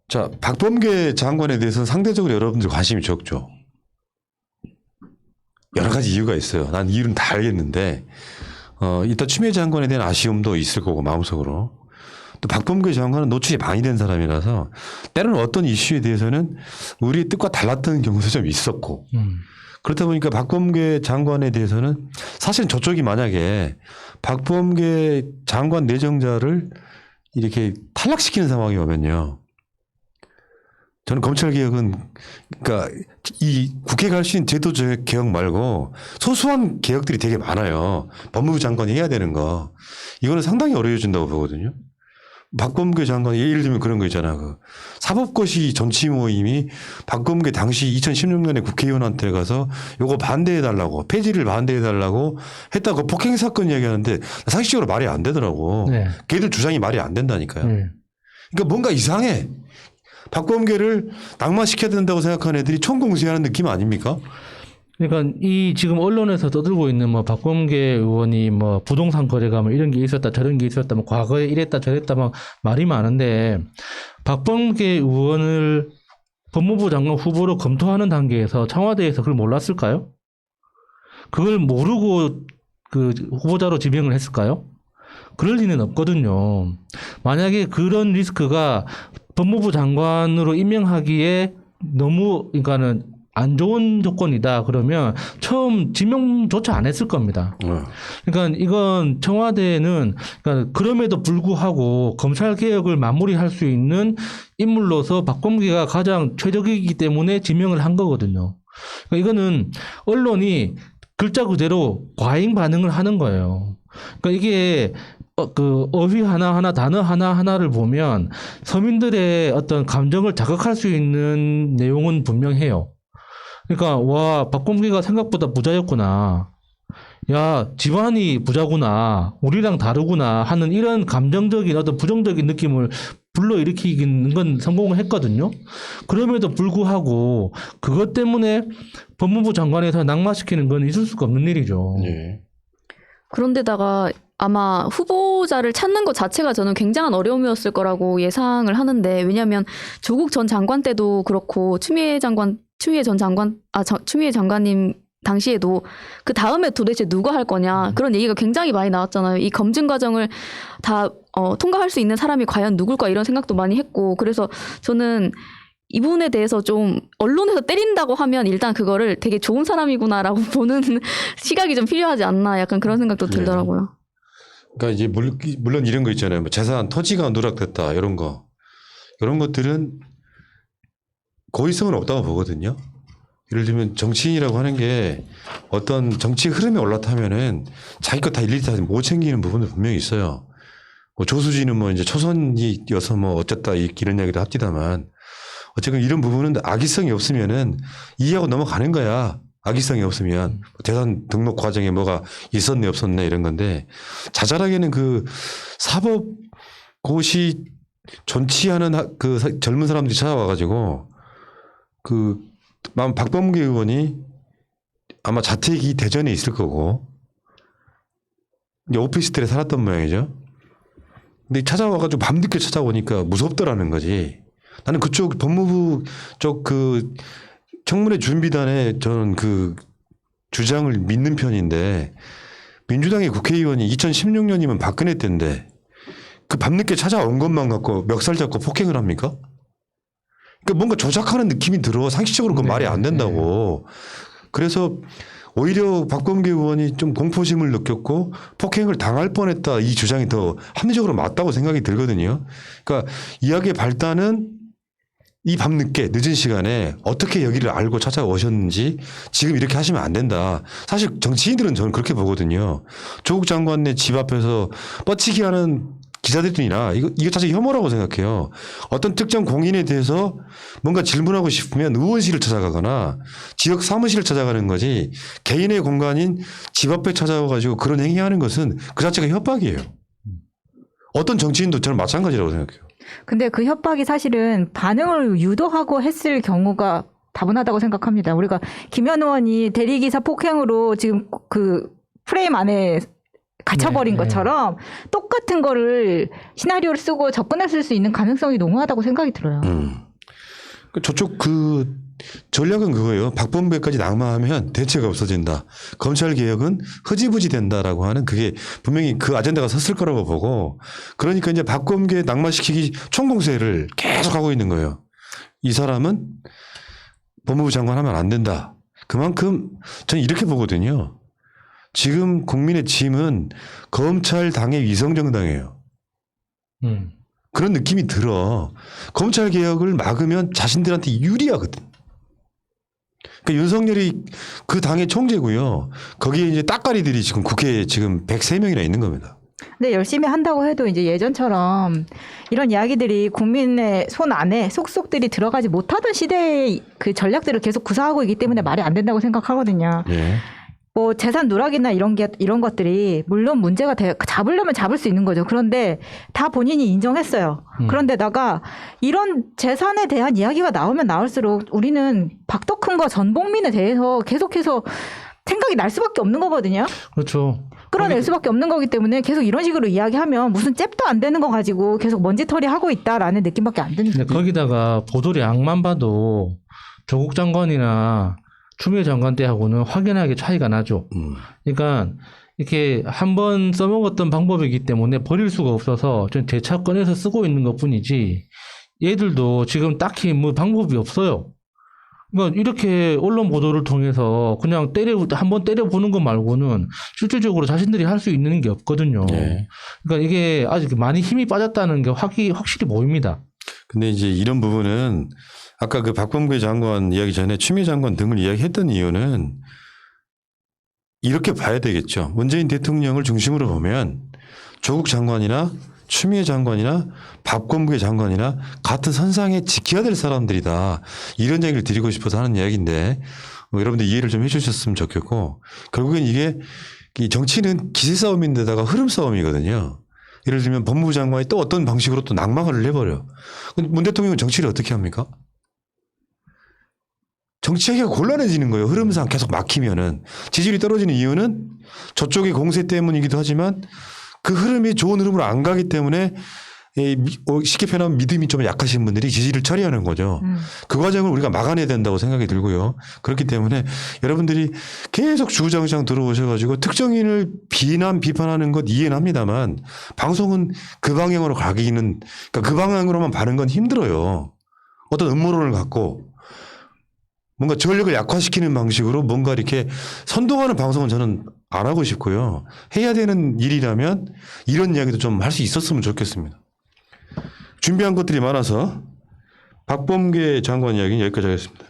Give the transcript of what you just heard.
자, 박범계 장관에 대해서는 상대적으로 여러분들 관심이 적죠. 여러 가지 이유가 있어요. 난 이유는 다 알겠는데, 이따 추미애 장관에 대한 아쉬움도 있을 거고, 마음속으로. 또 박범계 장관은 노출이 많이 된 사람이라서, 때로는 어떤 이슈에 대해서는 우리의 뜻과 달랐던 경우도 좀 있었고, 그렇다 보니까 박범계 장관에 대해서는 사실은 저쪽이 만약에 박범계 장관 내정자를 이렇게 탈락시키는 상황이 오면요. 저는 검찰개혁은 그러니까 이 국회 갈 수 있는 제도적 개혁 말고 소소한 개혁들이 되게 많아요. 법무부 장관이 해야 되는 거. 이거는 상당히 어려워진다고 보거든요. 박범계 장관 예를 들면 그런 거 있잖아. 그 사법고시 정치 모임이 박범계 당시 2016년에 국회의원한테 가서 요거 반대해달라고 폐지를 반대해달라고 했다고 폭행 사건 이야기하는데 상식적으로 말이 안 되더라고. 네. 걔들 주장이 말이 안 된다니까요. 그러니까 뭔가 이상해. 박범계를 낙마시켜야 된다고 생각하는 애들이 총공세하는 느낌 아닙니까? 그러니까 이 지금 언론에서 떠들고 있는 뭐 박범계 의원이 뭐 부동산 거래가 뭐 이런 게 있었다 저런 게 있었다 뭐 과거에 이랬다 저랬다 막 말이 많은데 박범계 의원을 법무부 장관 후보로 검토하는 단계에서 청와대에서 그걸 몰랐을까요? 그걸 모르고 그 후보자로 지명을 했을까요? 그럴 리는 없거든요. 만약에 그런 리스크가 법무부 장관으로 임명하기에 너무 그러니까는 안 좋은 조건이다 그러면 처음 지명조차 안 했을 겁니다. 그러니까 이건 청와대는 그러니까 그럼에도 불구하고 검찰 개혁을 마무리할 수 있는 인물로서 박범계가 가장 최적이기 때문에 지명을 한 거거든요. 그러니까 이거는 언론이 글자 그대로 과잉 반응을 하는 거예요. 그러니까 이게 그 어휘 하나하나 단어 하나하나를 보면 서민들의 어떤 감정을 자극할 수 있는 내용은 분명해요. 그러니까 와 박범계가 생각보다 부자였구나. 야 집안이 부자구나. 우리랑 다르구나 하는 이런 감정적인 어떤 부정적인 느낌을 불러일으키는 건 성공을 했거든요. 그럼에도 불구하고 그것 때문에 법무부 장관에서 낙마시키는 건 있을 수가 없는 일이죠. 네. 그런데다가 아마 후보자를 찾는 것 자체가 저는 굉장한 어려움이었을 거라고 예상을 하는데, 왜냐하면 조국 전 장관 때도 그렇고 추미애 장관님 당시에도 그 다음에 도대체 누가 할 거냐 그런 얘기가 굉장히 많이 나왔잖아요. 이 검증 과정을 다 통과할 수 있는 사람이 과연 누굴까 이런 생각도 많이 했고, 그래서 저는 이분에 대해서 좀 언론에서 때린다고 하면 일단 그거를 되게 좋은 사람이구나라고 보는 시각이 좀 필요하지 않나, 약간 그런 생각도 들더라고요. 그러니까 이제 물론 이런 거 있잖아요. 뭐 재산 토지가 누락됐다 이런 거, 이런 것들은 고의성은 없다고 보거든요. 예를 들면 정치인이라고 하는 게 어떤 정치 흐름에 올라타면은 자기 거 다 일일이 다 못 챙기는 부분도 분명히 있어요. 뭐 조수진은 뭐 이제 초선이어서 뭐 어쨌다 이런 이야기도 합디다만 어쨌든 이런 부분은 악의성이 없으면은 이해하고 넘어가는 거야. 악의성이 없으면 재산 등록 과정에 뭐가 있었네 없었네 이런 건데, 자잘하게는 그 사법고시 존치하는 그 젊은 사람들이 찾아와가지고 그 박범계 의원이 아마 자택이 대전에 있을 거고 이제 오피스텔에 살았던 모양이죠. 근데 찾아와가지고 밤늦게 찾아오니까 무섭더라는 거지. 나는 그쪽 법무부 쪽 그 청문회 준비단에 저는 그 주장을 믿는 편인데, 민주당의 국회의원이 2016년이면 박근혜 때인데 그 밤늦게 찾아온 것만 갖고 멱살 잡고 폭행을 합니까? 그러니까 뭔가 조작하는 느낌이 들어. 상식적으로 그건 말이 안 된다고. 그래서 오히려 박범계 의원이 좀 공포심을 느꼈고 폭행을 당할 뻔했다, 이 주장이 더 합리적으로 맞다고 생각이 들거든요. 그러니까 이야기의 발단은 이 밤늦게 늦은 시간에 어떻게 여기를 알고 찾아오셨는지 지금 이렇게 하시면 안 된다. 사실 정치인들은 저는 그렇게 보거든요. 조국 장관네 집 앞에서 뻗치기 하는 기자들이나 이거 자체 혐오라고 생각해요. 어떤 특정 공인에 대해서 뭔가 질문하고 싶으면 의원실을 찾아가거나 지역 사무실을 찾아가는 거지, 개인의 공간인 집 앞에 찾아와가지고 그런 행위하는 것은 그 자체가 협박이에요. 어떤 정치인도 저는 마찬가지라고 생각해요. 근데 그 협박이 사실은 반응을 유도하고 했을 경우가 다분하다고 생각합니다. 우리가 김현 의원이 대리기사 폭행으로 지금 그 프레임 안에 갇혀버린 네, 네. 것처럼 똑같은 거를 시나리오를 쓰고 접근했을 수 있는 가능성이 농후하다고 생각이 들어요. 저쪽 그 전략은 그거예요. 박범계까지 낙마하면 대체가 없어진다. 검찰 개혁은 흐지부지 된다라고 하는 그게 분명히 그 아젠다가 섰을 거라고 보고 그러니까 이제 박범계 낙마시키기 총공세를 계속 하고 있는 거예요. 이 사람은 법무부 장관 하면 안 된다. 그만큼 저는 이렇게 보거든요. 지금 국민의 짐은 검찰 당의 위성정당이에요. 그런 느낌이 들어. 검찰 개혁을 막으면 자신들한테 유리하거든. 그러니까 윤석열이 그 당의 총재고요. 거기에 이제 따까리들이 지금 국회에 지금 103명이나 있는 겁니다. 근데 열심히 한다고 해도 이제 예전처럼 이런 이야기들이 국민의 손 안에 속속들이 들어가지 못하던 시대의 그 전략들을 계속 구사하고 있기 때문에 말이 안 된다고 생각하거든요. 예. 뭐 재산 누락이나 이런 것들이 물론 문제가 잡으려면 잡을 수 있는 거죠. 그런데 다 본인이 인정했어요. 그런데다가 이런 재산에 대한 이야기가 나오면 나올수록 우리는 박덕흠과 전복민에 대해서 계속해서 생각이 날 수밖에 없는 거거든요. 그렇죠. 끌어낼 수밖에 없는 거기 때문에 계속 이런 식으로 이야기하면 무슨 잽도 안 되는 거 가지고 계속 먼지털이 하고 있다라는 느낌밖에 안 드는 근데 거예요. 거기다가 보도량만 봐도 조국 장관이나 추미애 장관 때하고는 확연하게 차이가 나죠. 그러니까 이렇게 한번 써먹었던 방법이기 때문에 버릴 수가 없어서 좀 재차 꺼내서 쓰고 있는 것뿐이지 얘들도 지금 딱히 뭐 방법이 없어요. 그러니까 이렇게 언론 보도를 통해서 그냥 한번 때려보는 것 말고는 실질적으로 자신들이 할 수 있는 게 없거든요. 네. 그러니까 이게 아직 많이 힘이 빠졌다는 게 확실히 보입니다. 근데 이제 이런 부분은 아까 그 박범계 장관 이야기 전에 추미애 장관 등을 이야기했던 이유는 이렇게 봐야 되겠죠. 문재인 대통령을 중심으로 보면 조국 장관이나 추미애 장관이나 박범계 장관이나 같은 선상에 지켜야 될 사람들이다. 이런 얘기를 드리고 싶어서 하는 이야기인데 뭐 여러분들 이해를 좀 해주셨으면 좋겠고 결국엔 이게 이 정치는 기세 싸움인데다가 흐름 싸움이거든요. 예를 들면 법무부 장관이 또 어떤 방식으로 또 낙마를 해버려. 근데 문 대통령은 정치를 어떻게 합니까? 정치하기가 곤란해지는 거예요. 흐름상 계속 막히면은. 지지율이 떨어지는 이유는 저쪽의 공세 때문이기도 하지만 그 흐름이 좋은 흐름으로 안 가기 때문에 쉽게 표현하면 믿음이 좀 약하신 분들이 지지를 처리하는 거죠. 그 과정을 우리가 막아내야 된다고 생각이 들고요. 그렇기 때문에 여러분들이 계속 주구장창 들어오셔가지고 특정인을 비판하는 것 이해는 합니다만 방송은 그 방향으로 가기는 그러니까 그 방향으로만 바른 건 힘들어요. 어떤 음모론을 갖고 뭔가 전력을 약화시키는 방식으로 뭔가 이렇게 선동하는 방송은 저는 안 하고 싶고요. 해야 되는 일이라면 이런 이야기도 좀 할 수 있었으면 좋겠습니다. 준비한 것들이 많아서 박범계 장관 이야기는 여기까지 하겠습니다.